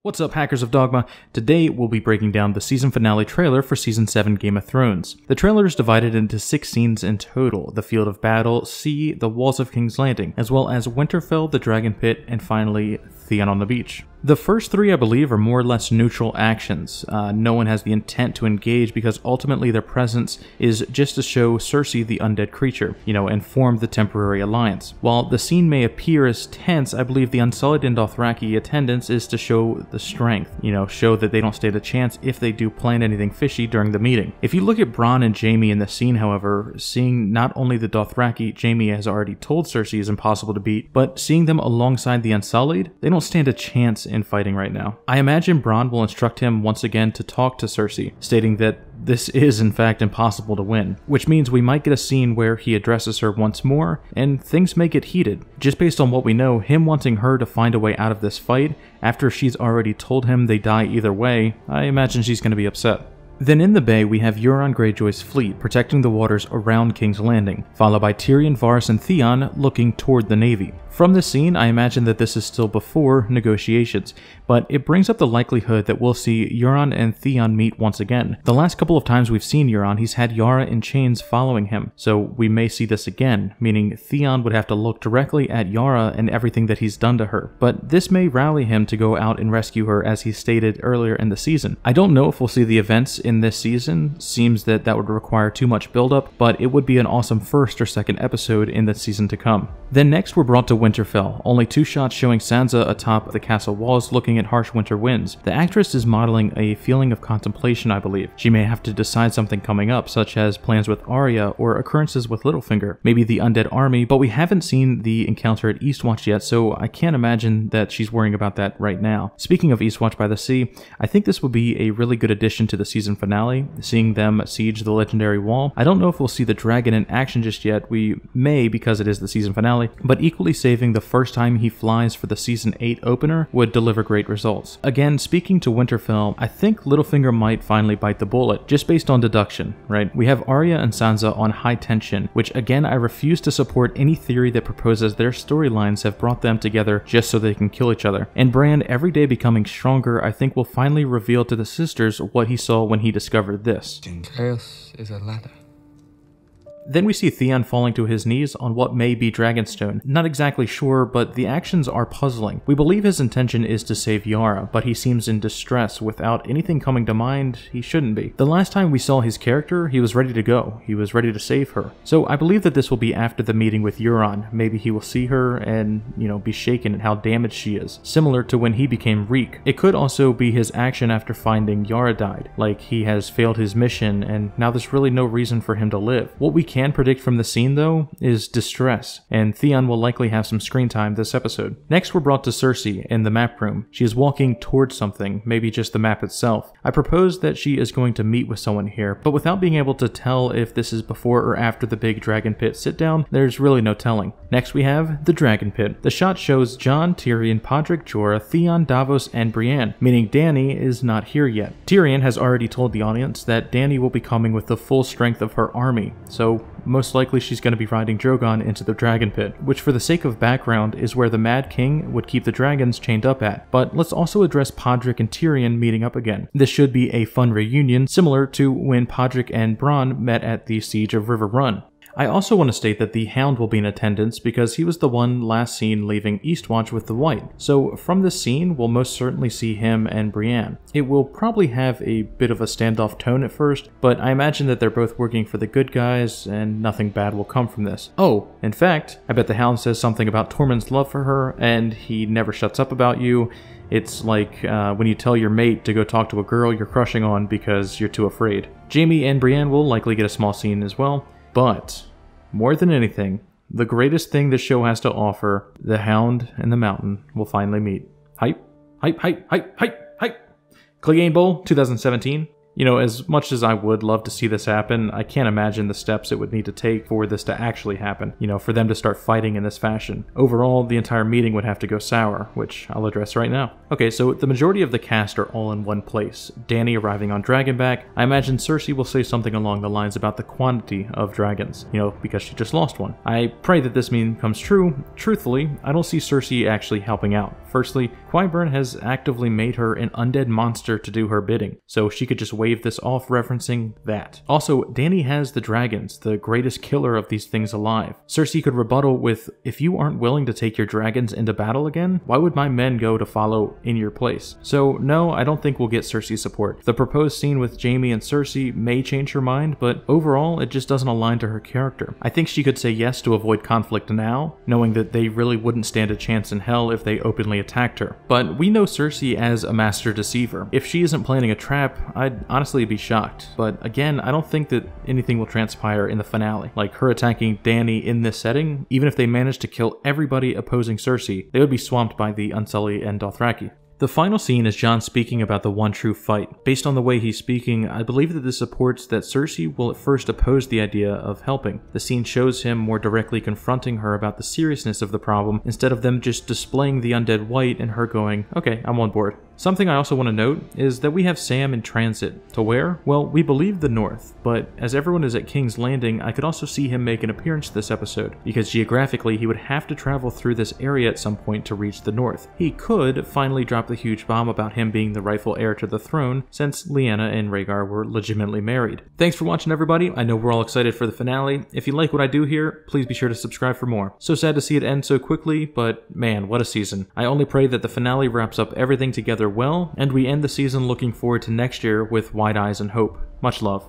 What's up, hackers of Dogma? Today we'll be breaking down the season finale trailer for Season 7 Game of Thrones. The trailer is divided into 6 scenes in total: the field of battle, sea, the walls of King's Landing, as well as Winterfell, the Dragon Pit, and finally Theon on the beach. The first 3, I believe, are more or less neutral actions. No one has the intent to engage because ultimately their presence is just to show Cersei the undead creature, and form the temporary alliance. While the scene may appear as tense, I believe the Unsullied and Dothraki attendance is to show the strength, show that they don't stand a chance if they do plan anything fishy during the meeting. If you look at Bronn and Jaime in the scene, however, seeing not only the Dothraki Jaime has already told Cersei is impossible to beat, but seeing them alongside the Unsullied, they don't stand a chance in fighting right now. I imagine Bronn will instruct him once again to talk to Cersei, stating that this is in fact impossible to win, which means we might get a scene where he addresses her once more, and things may get heated. Just based on what we know, him wanting her to find a way out of this fight, after she's already told him they die either way, I imagine she's going to be upset. Then in the bay, we have Euron Greyjoy's fleet protecting the waters around King's Landing, followed by Tyrion, Varys, and Theon looking toward the navy. From this scene, I imagine that this is still before negotiations, but it brings up the likelihood that we'll see Euron and Theon meet once again. The last couple of times we've seen Euron, he's had Yara in chains following him, so we may see this again, meaning Theon would have to look directly at Yara and everything that he's done to her. But this may rally him to go out and rescue her, as he stated earlier in the season. I don't know if we'll see the events in this season. Seems that would require too much buildup, but it would be an awesome first or second episode in the season to come. Then next we're brought to Winterfell, only 2 shots showing Sansa atop the castle walls looking at harsh winter winds. The actress is modeling a feeling of contemplation, I believe. She may have to decide something coming up, such as plans with Arya or occurrences with Littlefinger, maybe the undead army, but we haven't seen the encounter at Eastwatch yet, so I can't imagine that she's worrying about that right now. Speaking of Eastwatch by the Sea, I think this will be a really good addition to the season finale, seeing them siege the legendary wall. I don't know if we'll see the dragon in action just yet. We may, because it is the season finale, but equally saving the first time he flies for the season 8 opener would deliver great results. Again, speaking to Winterfell, I think Littlefinger might finally bite the bullet, just based on deduction, right? We have Arya and Sansa on high tension, which again I refuse to support any theory that proposes their storylines have brought them together just so they can kill each other. And Bran, every day becoming stronger, I think will finally reveal to the sisters what he saw when he discovered this. Chaos is a ladder. Then we see Theon falling to his knees on what may be Dragonstone. Not exactly sure, but the actions are puzzling. We believe his intention is to save Yara, but he seems in distress without anything coming to mind. He shouldn't be. The last time we saw his character, he was ready to go. He was ready to save her. So I believe that this will be after the meeting with Euron. Maybe he will see her and, be shaken at how damaged she is, similar to when he became Reek. It could also be his action after finding Yara died, like he has failed his mission and now there's really no reason for him to live. What we can predict from the scene though is distress, and Theon will likely have some screen time this episode. Next we're brought to Cersei in the map room. She is walking towards something, maybe just the map itself. I propose that she is going to meet with someone here, but without being able to tell if this is before or after the big Dragon Pit sit down, there's really no telling. Next we have the Dragon Pit. The shot shows Jon, Tyrion, Podrick, Jorah, Theon, Davos, and Brienne, meaning Dany is not here yet. Tyrion has already told the audience that Dany will be coming with the full strength of her army, so most likely she's going to be riding Drogon into the Dragon Pit, which for the sake of background is where the Mad King would keep the dragons chained up at. But let's also address Podrick and Tyrion meeting up again. This should be a fun reunion, similar to when Podrick and Bronn met at the Siege of River Run. I also want to state that the Hound will be in attendance because he was the one last seen leaving Eastwatch with the White. So from this scene, we'll most certainly see him and Brienne. It will probably have a bit of a standoff tone at first, but I imagine that they're both working for the good guys and nothing bad will come from this. Oh, in fact, I bet the Hound says something about Tormund's love for her and he never shuts up about you. It's like when you tell your mate to go talk to a girl you're crushing on because you're too afraid. Jaime and Brienne will likely get a small scene as well. But, more than anything, the greatest thing this show has to offer, the Hound and the Mountain will finally meet. Hype, hype, hype, hype, hype, hype. Clegane Bowl 2017. You know, as much as I would love to see this happen, I can't imagine the steps it would need to take for this to actually happen, you know, for them to start fighting in this fashion. Overall, the entire meeting would have to go sour, which I'll address right now. Okay, so the majority of the cast are all in one place. Dany arriving on Dragonback. I imagine Cersei will say something along the lines about the quantity of dragons, you know, because she just lost one. I pray that this meme comes true. Truthfully, I don't see Cersei actually helping out. Firstly, Qyburn has actively made her an undead monster to do her bidding, so she could just wave this off referencing that. Also, Dany has the dragons, the greatest killer of these things alive. Cersei could rebuttal with, if you aren't willing to take your dragons into battle again, why would my men go to follow in your place? So no, I don't think we'll get Cersei support. The proposed scene with Jaime and Cersei may change her mind, but overall, it just doesn't align to her character. I think she could say yes to avoid conflict now, knowing that they really wouldn't stand a chance in hell if they openly attacked her. But we know Cersei as a master deceiver. If she isn't planning a trap, I'd honestly be shocked. But again, I don't think that anything will transpire in the finale. Like her attacking Dany in this setting, even if they managed to kill everybody opposing Cersei, they would be swamped by the Unsullied and Dothraki. The final scene is Jon speaking about the one true fight. Based on the way he's speaking, I believe that this supports that Cersei will at first oppose the idea of helping. The scene shows him more directly confronting her about the seriousness of the problem, instead of them just displaying the undead white and her going, okay, I'm on board. Something I also want to note is that we have Sam in transit. To where? Well, we believe the north, but as everyone is at King's Landing, I could also see him make an appearance this episode, because geographically he would have to travel through this area at some point to reach the north. He could finally drop the huge bomb about him being the rightful heir to the throne, since Lyanna and Rhaegar were legitimately married. Thanks for watching, everybody. I know we're all excited for the finale. If you like what I do here, please be sure to subscribe for more. So sad to see it end so quickly, but man, what a season. I only pray that the finale wraps up everything together well, and we end the season looking forward to next year with wide eyes and hope. Much love.